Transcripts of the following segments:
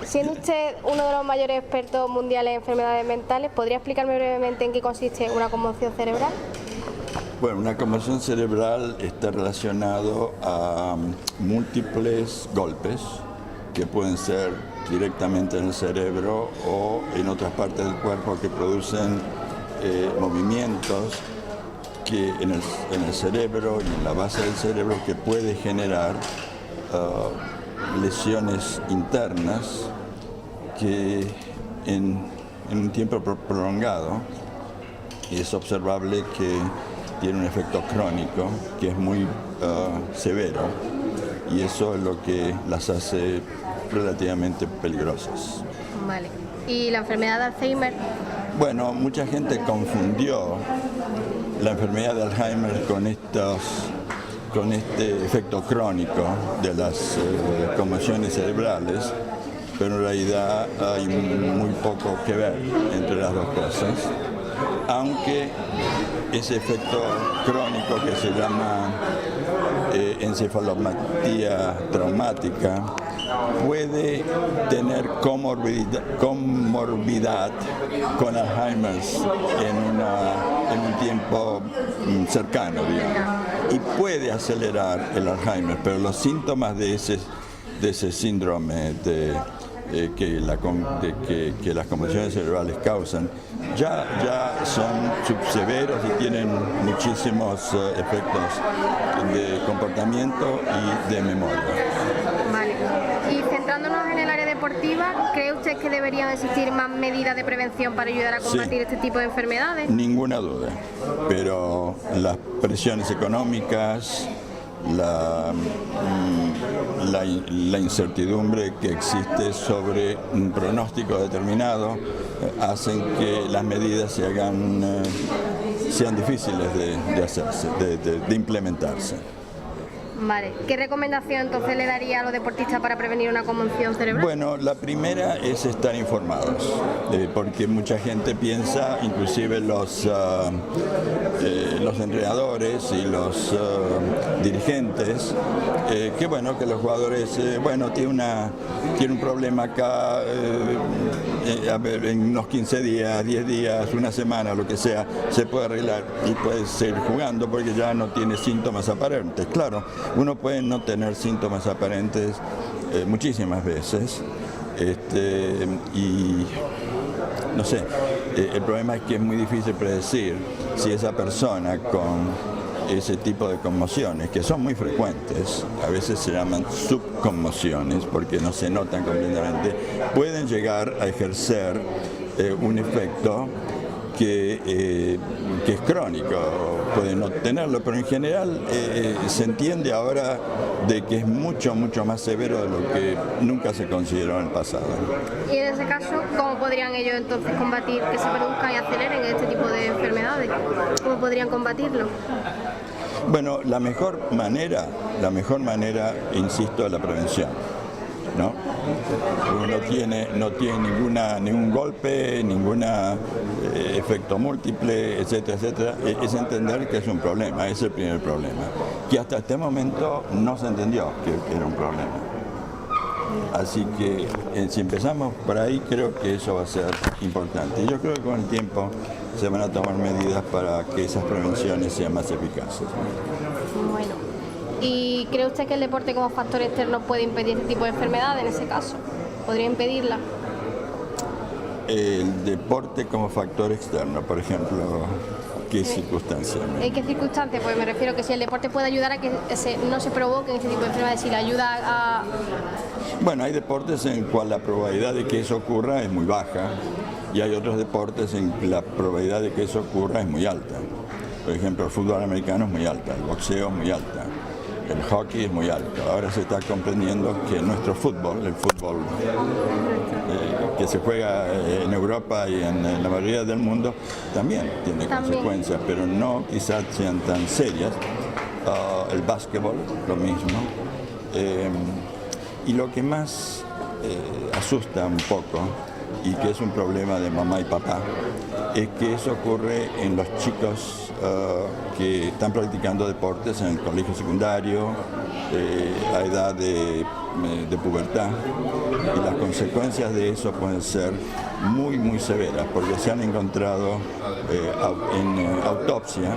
Siendo usted uno de los mayores expertos mundiales en enfermedades mentales, ¿podría explicarme brevemente en qué consiste una conmoción cerebral? Bueno, una conmoción cerebral está relacionado a múltiples golpes que pueden ser directamente en el cerebro o en otras partes del cuerpo que producen movimientos que en el cerebro y en la base del cerebro que puede generar lesiones internas que en un tiempo prolongado es observable que tiene un efecto crónico que es muy severo y eso es lo que las hace relativamente peligrosas. Vale. ¿Y la enfermedad de Alzheimer? Bueno, mucha gente confundió la enfermedad de Alzheimer con este efecto crónico de las conmociones cerebrales, pero en realidad hay muy poco que ver entre las dos cosas, aunque ese efecto crónico que se llama encefalopatía traumática puede tener comorbidad con Alzheimer en un tiempo cercano, digamos, y puede acelerar el Alzheimer, pero los síntomas de ese síndrome que las conmociones cerebrales causan ya son subseveros y tienen muchísimos efectos de comportamiento y de memoria. Vale. Y centrándonos en el área deportiva, ¿cree usted que deberían existir más medidas de prevención para ayudar a combatir este tipo de enfermedades? Ninguna duda, pero las presiones económicas, la incertidumbre que existe sobre un pronóstico determinado hacen que las medidas sean difíciles de hacerse, de implementarse. Vale. ¿Qué recomendación entonces le daría a los deportistas para prevenir una conmoción cerebral? Bueno, la primera es estar informados, porque mucha gente piensa, inclusive los entrenadores y los dirigentes, que los jugadores, tiene un problema acá, en unos 15 días, 10 días, una semana, lo que sea, se puede arreglar y puede seguir jugando porque ya no tiene síntomas aparentes. Claro, uno puede no tener síntomas aparentes muchísimas veces y no sé, el problema es que es muy difícil predecir si esa persona con ese tipo de conmociones, que son muy frecuentes, a veces se llaman subconmociones porque no se notan completamente, pueden llegar a ejercer un efecto que es crónico, pueden no tenerlo, pero en general se entiende ahora de que es mucho más severo de lo que nunca se consideró en el pasado. Y en ese caso, ¿cómo podrían ellos entonces combatir que se produzcan y aceleren este tipo de enfermedades? ¿Cómo podrían combatirlo? Bueno, la mejor manera, insisto, es la prevención, ¿no? Uno no tiene ningún golpe, ningún efecto múltiple, etcétera, es entender que es un problema, es el primer problema, que hasta este momento no se entendió que era un problema. Así que si empezamos por ahí, creo que eso va a ser importante. Yo creo que con el tiempo se van a tomar medidas para que esas prevenciones sean más eficaces. Bueno, ¿y cree usted que el deporte como factor externo puede impedir este tipo de enfermedades en ese caso? ¿Podría impedirla? El deporte como factor externo, por ejemplo, ¿qué circunstancias? ¿En qué circunstancias? Pues me refiero que si el deporte puede ayudar a que no se provoquen este tipo de enfermedades, si le ayuda a... Bueno, hay deportes en cual la probabilidad de que eso ocurra es muy baja y hay otros deportes en que la probabilidad de que eso ocurra es muy alta. Por ejemplo, el fútbol americano es muy alta, el boxeo es muy alta, el hockey es muy alto. Ahora se está comprendiendo que nuestro fútbol, el fútbol que se juega en Europa y en la mayoría del mundo, también tiene consecuencias, pero no quizás sean tan serias. El básquetbol, lo mismo. Y lo que más asusta un poco, y que es un problema de mamá y papá, es que eso ocurre en los chicos que están practicando deportes en el colegio secundario, a edad de pubertad, y las consecuencias de eso pueden ser muy, muy severas, porque se han encontrado en autopsia,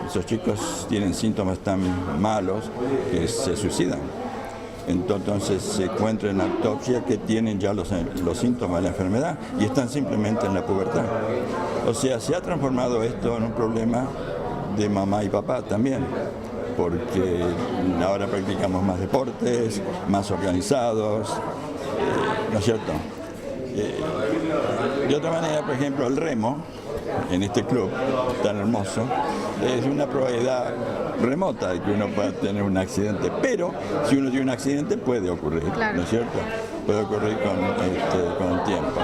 esos chicos tienen síntomas tan malos que se suicidan. Entonces se encuentra en autopsia que tienen ya los síntomas de la enfermedad y están simplemente en la pubertad. O sea, se ha transformado esto en un problema de mamá y papá también, porque ahora practicamos más deportes, más organizados, ¿no es cierto? De otra manera, por ejemplo, el remo, en este club tan hermoso, es una probabilidad remota de que uno pueda tener un accidente, pero si uno tiene un accidente puede ocurrir, claro, ¿no es cierto? Puede ocurrir con el tiempo.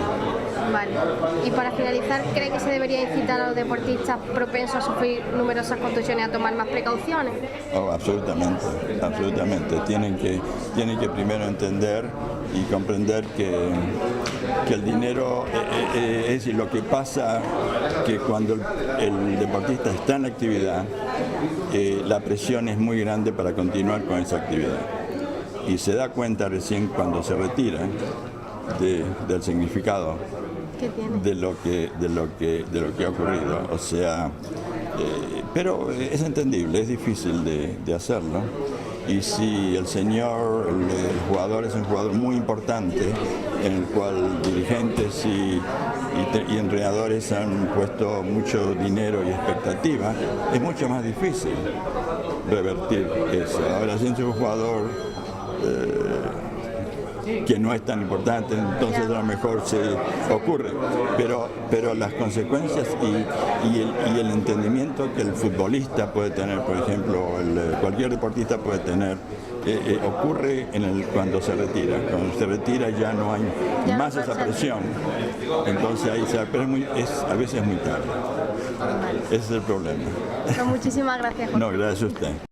Vale. Y para finalizar, ¿cree que se debería incitar a los deportistas propensos a sufrir numerosas contusiones a tomar más precauciones? Oh, absolutamente, absolutamente. Tienen que primero entender y comprender que el dinero, es decir, lo que pasa que cuando el deportista está en la actividad, la presión es muy grande para continuar con esa actividad. Y se da cuenta recién cuando se retira del significado de lo que ha ocurrido. O sea, pero es entendible, es difícil de hacerlo. Y si el jugador es un jugador muy importante, en el cual dirigentes y entrenadores han puesto mucho dinero y expectativa, es mucho más difícil revertir eso. Ahora, si es un jugador que no es tan importante, entonces a lo mejor se ocurre, pero las consecuencias y el entendimiento que el futbolista puede tener, por ejemplo, cualquier deportista puede tener, ocurre cuando se retira. Cuando se retira ya no hay más esa presión, entonces ahí pero a veces es muy tarde. Ese es el problema. Muchísimas gracias, Jorge. No, gracias a usted.